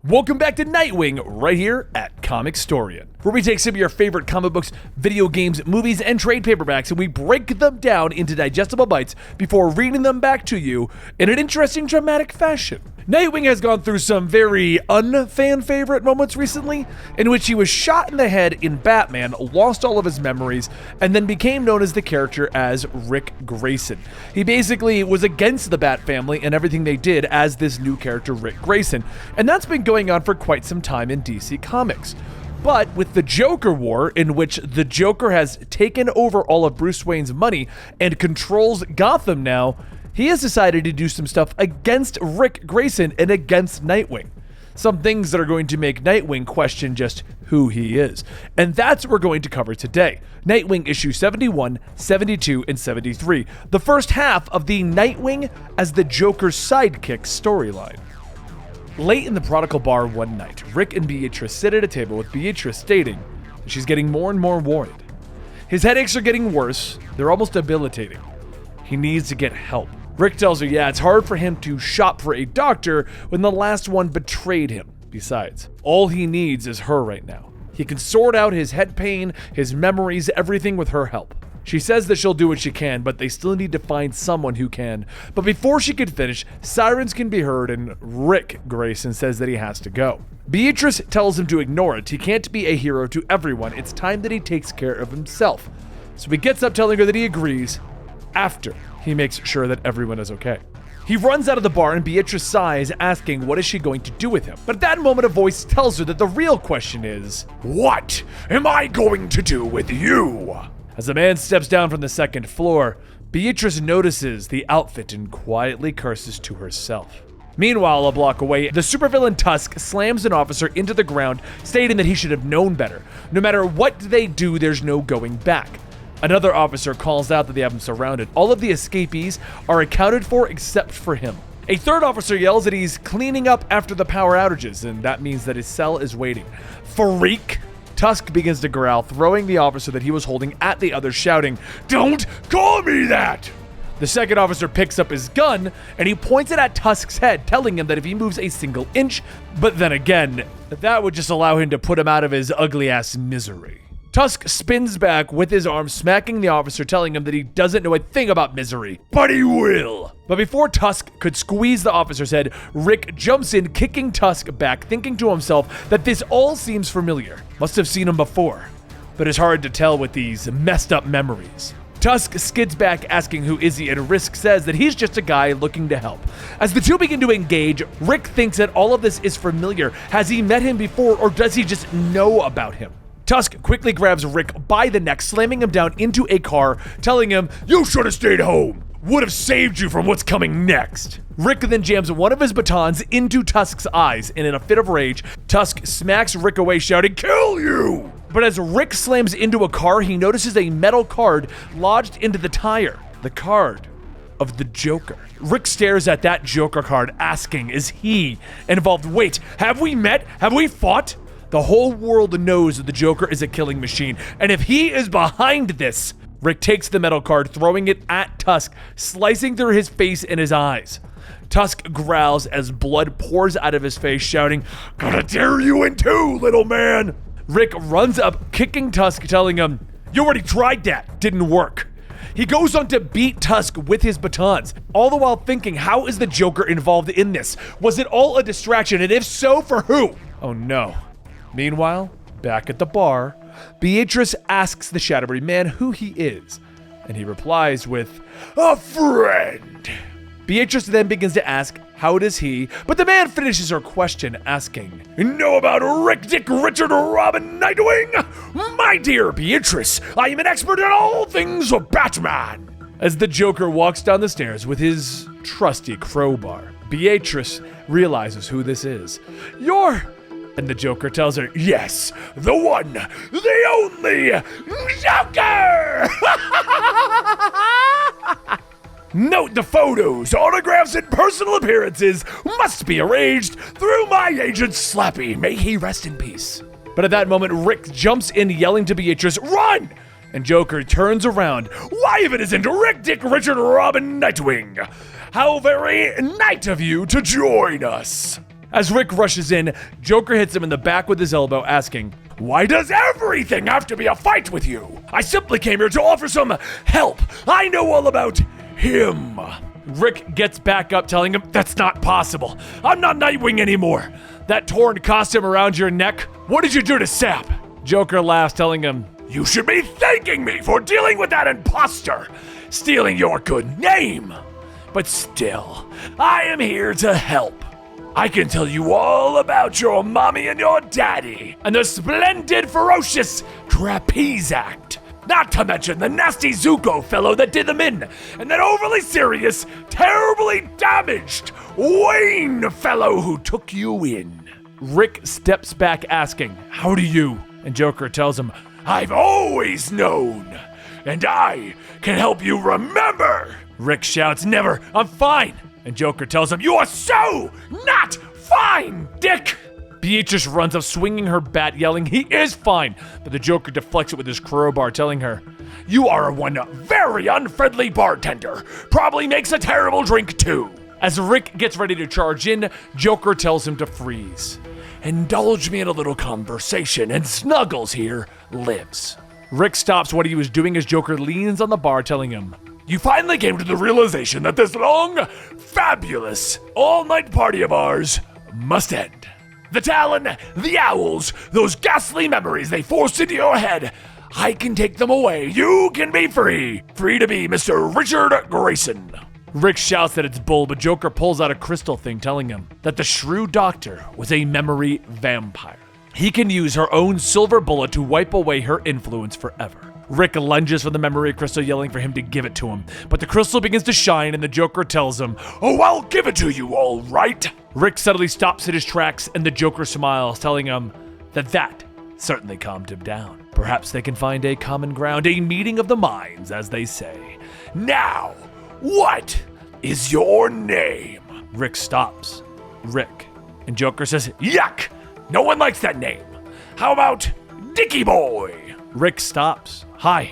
Welcome back to Nightwing, right here at Comicstorian, where we take some of your favorite comic books, video games, movies, and trade paperbacks, and we break them down into digestible bites before reading them back to you in an interesting, dramatic fashion. Nightwing has gone through some very unfan favorite moments recently, in which he was shot in the head in Batman, lost all of his memories, and then became known as the character as Rick Grayson. He basically was against the Bat family and everything they did as this new character, Rick Grayson, and that's been going on for quite some time in DC Comics. But with the Joker War, in which the Joker has taken over all of Bruce Wayne's money and controls Gotham now, he has decided to do some stuff against Rick Grayson and against Nightwing. Some things that are going to make Nightwing question just who he is. And that's what we're going to cover today. Nightwing issue 71, 72, and 73. The first half of the Nightwing as the Joker's sidekick storyline. Late in the Prodigal Bar one night, Rick and Beatrice sit at a table with Beatrice stating that she's getting more and more worried. His headaches are getting worse, they're almost debilitating. He needs to get help. Rick tells her, it's hard for him to shop for a doctor when the last one betrayed him. Besides, all he needs is her right now. He can sort out his head pain, his memories, everything with her help. She says that she'll do what she can, but they still need to find someone who can. But before she could finish, sirens can be heard and Rick Grayson says that he has to go. Beatrice tells him to ignore it. He can't be a hero to everyone. It's time that he takes care of himself. So he gets up telling her that he agrees after he makes sure that everyone is okay. He runs out of the bar and Beatrice sighs, asking what is she going to do with him. But at that moment, a voice tells her that the real question is, what am I going to do with you? As the man steps down from the second floor, Beatrice notices the outfit and quietly curses to herself. Meanwhile, a block away, the supervillain Tusk slams an officer into the ground, stating that he should have known better. No matter what they do, there's no going back. Another officer calls out that they have him surrounded. All of the escapees are accounted for except for him. A third officer yells that he's cleaning up after the power outages, and that means that his cell is waiting. Freak! Tusk begins to growl, throwing the officer that he was holding at the others, shouting, "Don't call me that!" The second officer picks up his gun, and he points it at Tusk's head, telling him that if he moves a single inch, but then again, that would just allow him to put him out of his ugly-ass misery. Tusk spins back with his arm, smacking the officer, telling him that he doesn't know a thing about misery, but he will. But before Tusk could squeeze the officer's head, Rick jumps in, kicking Tusk back, thinking to himself that this all seems familiar. Must have seen him before, but it's hard to tell with these messed up memories. Tusk skids back, asking who is he, and Rick says that he's just a guy looking to help. As the two begin to engage, Rick thinks that all of this is familiar. Has he met him before, or does he just know about him? Tusk quickly grabs Rick by the neck, slamming him down into a car, telling him, "You should have stayed home. Would have saved you from what's coming next." Rick then jams one of his batons into Tusk's eyes, and in a fit of rage, Tusk smacks Rick away, shouting, "Kill you!" But as Rick slams into a car, he notices a metal card lodged into the tire. The card of the Joker. Rick stares at that Joker card, asking, is he involved? Wait, have we met? Have we fought? The whole world knows that the Joker is a killing machine, and if he is behind this, Rick takes the metal card, throwing it at Tusk, slicing through his face and his eyes. Tusk growls as blood pours out of his face, shouting, "Gonna tear you in two, little man!" Rick runs up, kicking Tusk, telling him, "You already tried that, didn't work." He goes on to beat Tusk with his batons, all the while thinking, how is the Joker involved in this? Was it all a distraction, and if so, for who? Oh no. Meanwhile, back at the bar, Beatrice asks the shadowy man who he is, and he replies with, "A friend." Beatrice then begins to ask, how does he? But the man finishes her question, asking, "Know about Rick, Dick, Richard, Robin, Nightwing? My dear Beatrice, I am an expert in all things Batman." As the Joker walks down the stairs with his trusty crowbar, Beatrice realizes who this is. "You're..." And the Joker tells her, "Yes, the one, the only Joker!" Note the photos, autographs, and personal appearances must be arranged through my agent Slappy. May he rest in peace. But at that moment, Rick jumps in, yelling to Beatrice, "Run!" And Joker turns around. "Why, if it isn't Rick, Dick, Richard, Robin, Nightwing? How very nice of you to join us." As Rick rushes in, Joker hits him in the back with his elbow, asking, "Why does everything have to be a fight with you? I simply came here to offer some help. I know all about him." Rick gets back up, telling him, "That's not possible. I'm not Nightwing anymore. That torn costume around your neck, what did you do to Sap?" Joker laughs, telling him, "You should be thanking me for dealing with that imposter, stealing your good name. But still, I am here to help. I can tell you all about your mommy and your daddy, and the splendid, ferocious trapeze act. Not to mention the nasty Zuko fellow that did them in, and that overly serious, terribly damaged Wayne fellow who took you in." Rick steps back, asking, "How do you?" And Joker tells him, "I've always known, and I can help you remember." Rick shouts, "Never, I'm fine." And Joker tells him, "You are so not fine, Dick." Beatrice runs up, swinging her bat, yelling, "He is fine." But the Joker deflects it with his crowbar, telling her, "You are one very unfriendly bartender. Probably makes a terrible drink too." As Rick gets ready to charge in, Joker tells him to freeze. "Indulge me in a little conversation, and Snuggles here lives." Rick stops what he was doing as Joker leans on the bar, telling him, "You finally came to the realization that this long, fabulous, all-night party of ours must end. The Talon, the Owls, those ghastly memories they forced into your head, I can take them away. You can be free. Free to be Mr. Richard Grayson." Rick shouts that it's bull, but Joker pulls out a crystal thing, telling him that the Shrew Doctor was a memory vampire. He can use her own silver bullet to wipe away her influence forever. Rick lunges for the memory crystal, yelling for him to give it to him. But the crystal begins to shine, and the Joker tells him, "Oh, I'll give it to you, all right." Rick suddenly stops in his tracks, and the Joker smiles, telling him that certainly calmed him down. Perhaps they can find a common ground, a meeting of the minds, as they say. "Now, what is your name?" Rick stops. Rick. And Joker says, "Yuck! No one likes that name. How about Dicky Boy?" Rick stops. "Hi,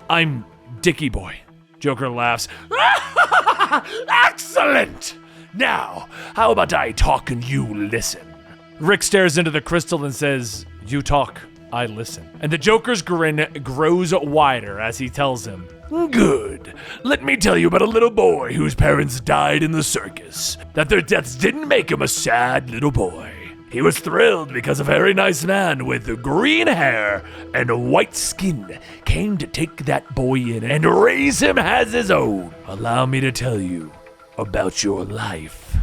I'm Dicky Boy." Joker laughs. "Excellent! Now, how about I talk and you listen?" Rick stares into the crystal and says, "You talk, I listen." And the Joker's grin grows wider as he tells him, "Good. Let me tell you about a little boy whose parents died in the circus. That their deaths didn't make him a sad little boy. He was thrilled because a very nice man with green hair and white skin came to take that boy in and raise him as his own. Allow me to tell you about your life."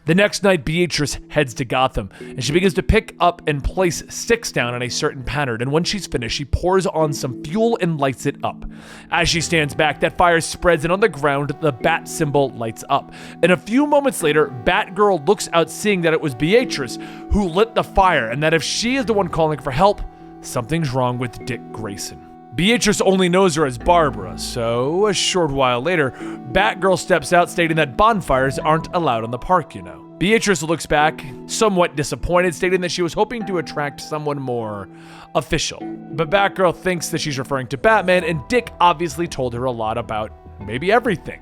The next night, Beatrice heads to Gotham, and she begins to pick up and place sticks down in a certain pattern, and when she's finished, she pours on some fuel and lights it up. As she stands back, that fire spreads, and on the ground, the bat symbol lights up. And a few moments later, Batgirl looks out, seeing that it was Beatrice who lit the fire, and that if she is the one calling for help, something's wrong with Dick Grayson. Beatrice only knows her as Barbara, so a short while later, Batgirl steps out, stating that bonfires aren't allowed in the park, Beatrice looks back, somewhat disappointed, stating that she was hoping to attract someone more official. But Batgirl thinks that she's referring to Batman, and Dick obviously told her a lot about maybe everything.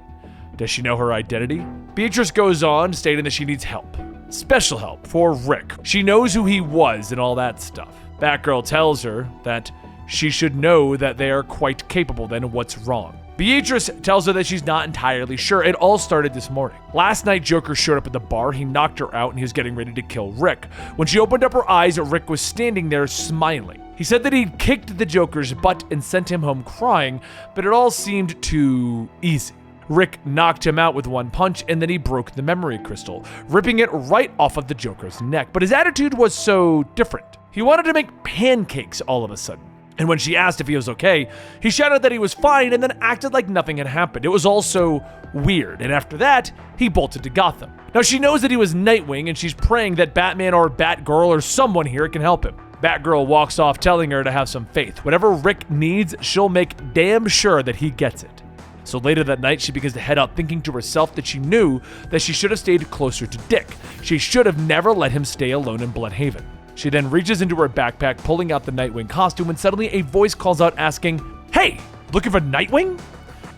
Does she know her identity? Beatrice goes on, stating that she needs help. Special help for Rick. She knows who he was and all that stuff. Batgirl tells her that she should know that they are quite capable, then what's wrong? Beatrice tells her that she's not entirely sure. It all started this morning. Last night, Joker showed up at the bar. He knocked her out, and he was getting ready to kill Rick. When she opened up her eyes, Rick was standing there smiling. He said that he'd kicked the Joker's butt and sent him home crying, but it all seemed too easy. Rick knocked him out with one punch, and then he broke the memory crystal, ripping it right off of the Joker's neck. But his attitude was so different. He wanted to make pancakes all of a sudden. And when she asked if he was okay, he shouted that he was fine and then acted like nothing had happened. It was all so weird. And after that, he bolted to Gotham. Now she knows that he was Nightwing, and she's praying that Batman or Batgirl or someone here can help him. Batgirl walks off, telling her to have some faith. Whatever Rick needs, she'll make damn sure that he gets it. So later that night, she begins to head out, thinking to herself that she knew that she should have stayed closer to Dick. She should have never let him stay alone in Bloodhaven. She then reaches into her backpack, pulling out the Nightwing costume, when suddenly a voice calls out asking, "Hey, looking for Nightwing?"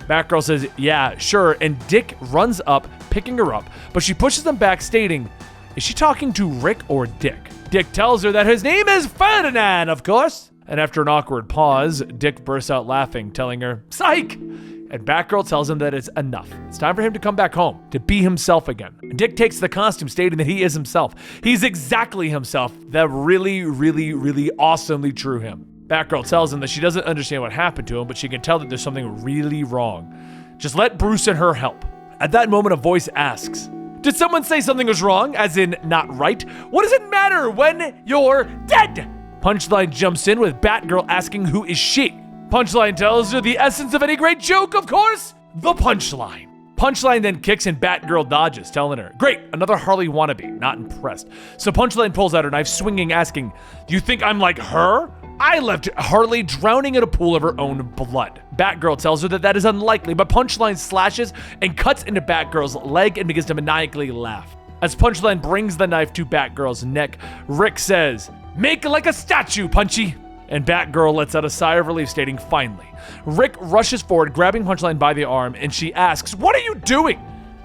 Batgirl says, "Yeah, sure," and Dick runs up, picking her up, but she pushes him back, stating, Is she talking to Rick or Dick? Dick tells her that his name is Ferdinand, of course. And after an awkward pause, Dick bursts out laughing, telling her, "Psych!" And Batgirl tells him that it's enough. It's time for him to come back home, to be himself again. Dick takes the costume, stating that he is himself. He's exactly himself, that really, really, really awesomely true him. Batgirl tells him that she doesn't understand what happened to him, but she can tell that there's something really wrong. Just let Bruce and her help. At that moment, a voice asks, "Did someone say something was wrong, as in not right? What does it matter when you're dead?" Punchline jumps in with Batgirl asking who is she. Punchline tells her the essence of any great joke, of course, the punchline. Punchline then kicks and Batgirl dodges, telling her, "Great, another Harley wannabe, not impressed." So Punchline pulls out her knife, swinging, asking, "Do you think I'm like her? I left Harley drowning in a pool of her own blood." Batgirl tells her that that is unlikely, but Punchline slashes and cuts into Batgirl's leg and begins to maniacally laugh. As Punchline brings the knife to Batgirl's neck, Rick says, "Make like a statue, Punchy." And Batgirl lets out a sigh of relief, stating, "Finally." Rick rushes forward, grabbing Punchline by the arm, and she asks, "What are you doing?"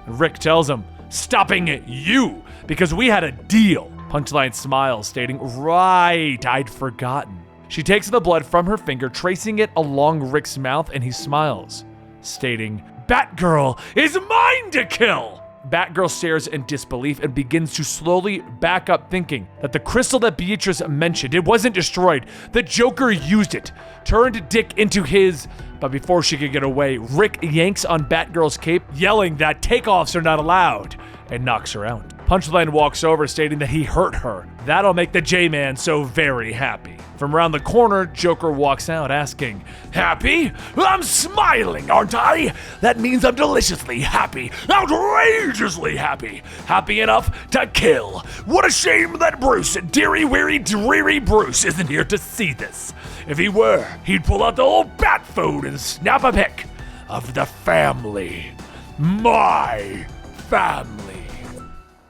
And Rick tells him, "Stopping you, because we had a deal." Punchline smiles, stating, "Right, I'd forgotten." She takes the blood from her finger, tracing it along Rick's mouth, and he smiles, stating, "Batgirl is mine to kill!" Batgirl stares in disbelief and begins to slowly back up, thinking that the crystal that Beatrice mentioned, it wasn't destroyed. The Joker used it, turned Dick into his... But before she could get away, Rick yanks on Batgirl's cape, yelling that takeoffs are not allowed, and knocks her out. Punchline walks over, stating that he hurt her. That'll make the J-Man so very happy. From around the corner, Joker walks out, asking, "Happy? I'm smiling, aren't I? That means I'm deliciously happy, outrageously happy. Happy enough to kill. What a shame that Bruce, deary weary dreary Bruce, isn't here to see this. If he were, he'd pull out the old bat phone and snap a pic of the family. My family."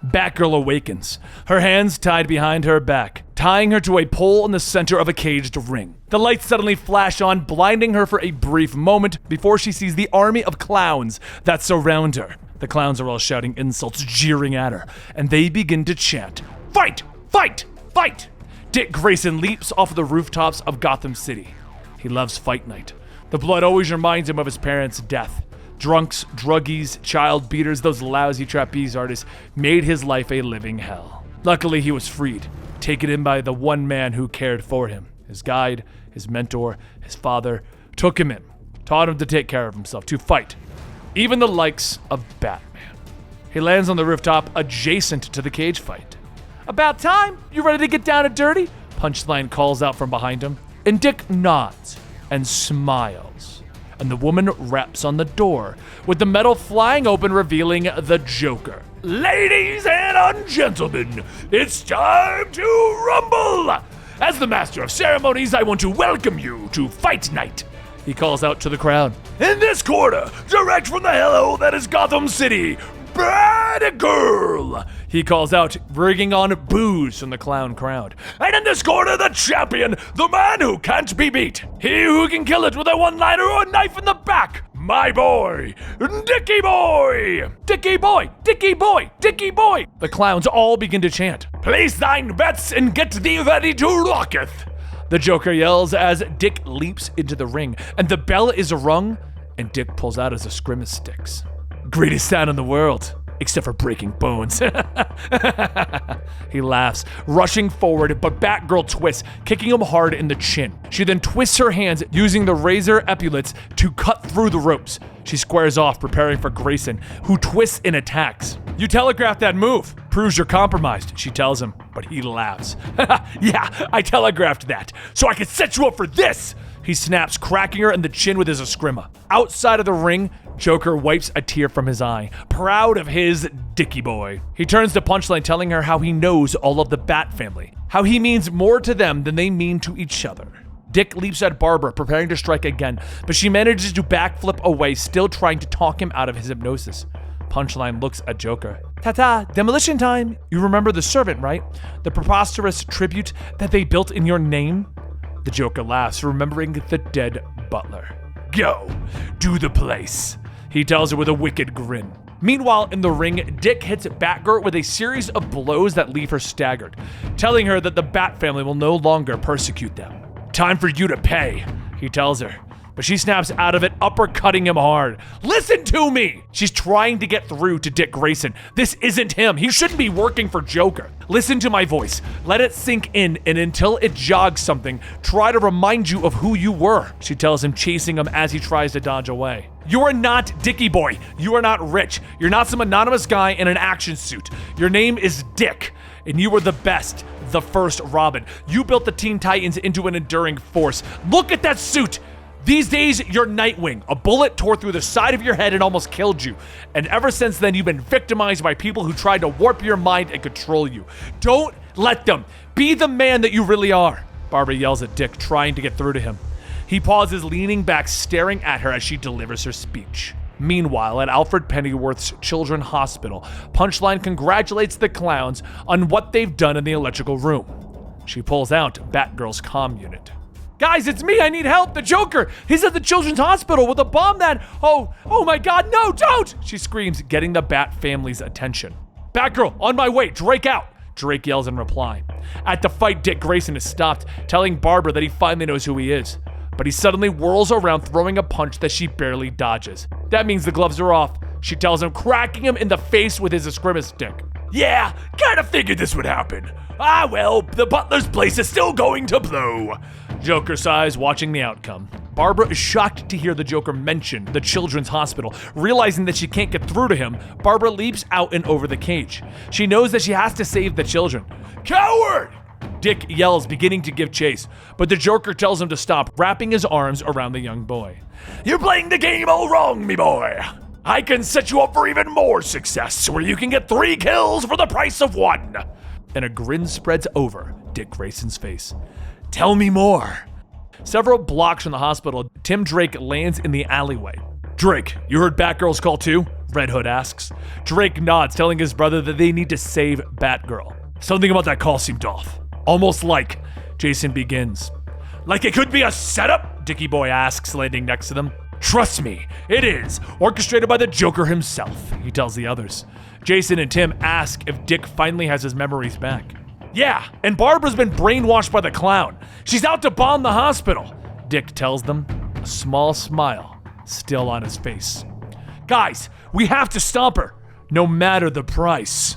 Batgirl awakens, her hands tied behind her back, tying her to a pole in the center of a caged ring. The lights suddenly flash on, blinding her for a brief moment before she sees the army of clowns that surround her. The clowns are all shouting insults, jeering at her, and they begin to chant, "Fight! Fight! Fight!" Dick Grayson leaps off the rooftops of Gotham City. He loves fight night. The blood always reminds him of his parents' death. Drunks, druggies, child beaters, those lousy trapeze artists made his life a living hell. Luckily, he was freed, taken in by the one man who cared for him. His guide, his mentor, his father, took him in, taught him to take care of himself, to fight, even the likes of Batman. He lands on the rooftop adjacent to the cage fight. "About time! You ready to get down and dirty?" Punchline calls out from behind him, and Dick nods and smiles. And the woman raps on the door, with the metal flying open, revealing the Joker. "Ladies and gentlemen, it's time to rumble! As the master of ceremonies, I want to welcome you to Fight Night," he calls out to the crowd. "In this corner, direct from the hello that is Gotham City, Batgirl," he calls out, bringing on boos from the clown crowd. "And in this corner, the champion, the man who can't be beat, he who can kill it with a one-liner or a knife in the back, my boy, Dickie Boy! Dickie Boy! Dickie Boy! Dickie Boy!" The clowns all begin to chant, "Place thine bets and get thee ready to rocketh." The Joker yells as Dick leaps into the ring, and the bell is rung, and Dick pulls out his grimace sticks. "Greatest sound in the world, except for breaking bones." He laughs, rushing forward, but Batgirl twists, kicking him hard in the chin. She then twists her hands, using the razor epaulets to cut through the ropes. She squares off, preparing for Grayson, who twists and attacks. "You telegraphed that move. Proves you're compromised," she tells him, but he laughs. "Yeah, I telegraphed that, so I could set you up for this!" He snaps, cracking her in the chin with his Eskrima. Outside of the ring, Joker wipes a tear from his eye, proud of his Dickie Boy. He turns to Punchline, telling her how he knows all of the Bat family, how he means more to them than they mean to each other. Dick leaps at Barbara, preparing to strike again, but she manages to backflip away, still trying to talk him out of his hypnosis. Punchline looks at Joker. "Ta-ta, demolition time! You remember the servant, right? The preposterous tribute that they built in your name?" The Joker laughs, remembering the dead butler. "Go, do the place," he tells her with a wicked grin. Meanwhile, in the ring, Dick hits Batgirl with a series of blows that leave her staggered, telling her that the Bat family will no longer persecute them. "Time for you to pay," he tells her. But she snaps out of it, uppercutting him hard. "Listen to me!" She's trying to get through to Dick Grayson. This isn't him. He shouldn't be working for Joker. Listen to my voice. Let it sink in, and until it jogs something, try to remind you of who you were, she tells him, chasing him as he tries to dodge away. You are not Dickie Boy. You are not rich. You're not some anonymous guy in an action suit. Your name is Dick, and you were the best, the first Robin. You built the Teen Titans into an enduring force. Look at that suit! These days, you're Nightwing. A bullet tore through the side of your head and almost killed you. And ever since then, you've been victimized by people who tried to warp your mind and control you. Don't let them. Be the man that you really are, Barbara yells at Dick, trying to get through to him. He pauses, leaning back, staring at her as she delivers her speech. Meanwhile, at Alfred Pennyworth's Children's Hospital, Punchline congratulates the clowns on what they've done in the electrical room. She pulls out Batgirl's comm unit. "Guys, it's me, I need help, the Joker! He's at the Children's Hospital with a bomb that— Oh my God, no, don't!" she screams, getting the Bat family's attention. "Batgirl, on my way, Drake out!" Drake yells in reply. At the fight, Dick Grayson is stopped, telling Barbara that he finally knows who he is. But he suddenly whirls around, throwing a punch that she barely dodges. That means the gloves are off, she tells him, cracking him in the face with his escrima stick. "Yeah, kinda figured this would happen. Ah well, the butler's place is still going to blow." Joker sighs, watching the outcome. Barbara is shocked to hear the Joker mention the Children's Hospital. Realizing that she can't get through to him, Barbara leaps out and over the cage. She knows that she has to save the children. "Coward!" Dick yells, beginning to give chase, but the Joker tells him to stop, wrapping his arms around the young boy. "You're playing the game all wrong, me boy. I can set you up for even more success, where you can get 3 kills for the price of 1. And a grin spreads over Dick Grayson's face. "Tell me more." Several blocks from the hospital, Tim Drake lands in the alleyway. "Drake, you heard Batgirl's call too?" Red Hood asks. Drake nods, telling his brother that they need to save Batgirl. "Something about that call seemed off. Almost like," Jason begins. "Like it could be a setup?" Dickie Boy asks, landing next to them. "Trust me, it is. Orchestrated by the Joker himself," he tells the others. Jason and Tim ask if Dick finally has his memories back. "Yeah, and Barbara's been brainwashed by the clown. She's out to bomb the hospital," Dick tells them, a small smile still on his face. "Guys, we have to stop her, no matter the price."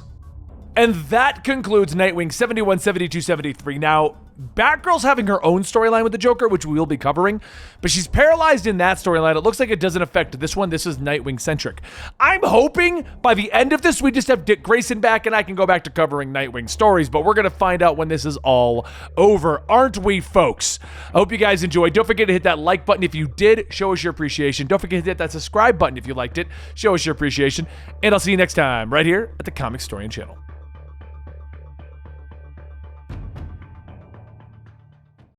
And that concludes Nightwing 71, 72, 73. Now, Batgirl's having her own storyline with the Joker, which we will be covering, but she's paralyzed in that storyline. It looks like it doesn't affect this one. This is Nightwing-centric. I'm hoping by the end of this, we just have Dick Grayson back and I can go back to covering Nightwing stories, but we're going to find out when this is all over, aren't we, folks? I hope you guys enjoyed. Don't forget to hit that like button if you did. Show us your appreciation. Don't forget to hit that subscribe button if you liked it. Show us your appreciation. And I'll see you next time right here at the Comicstorian channel.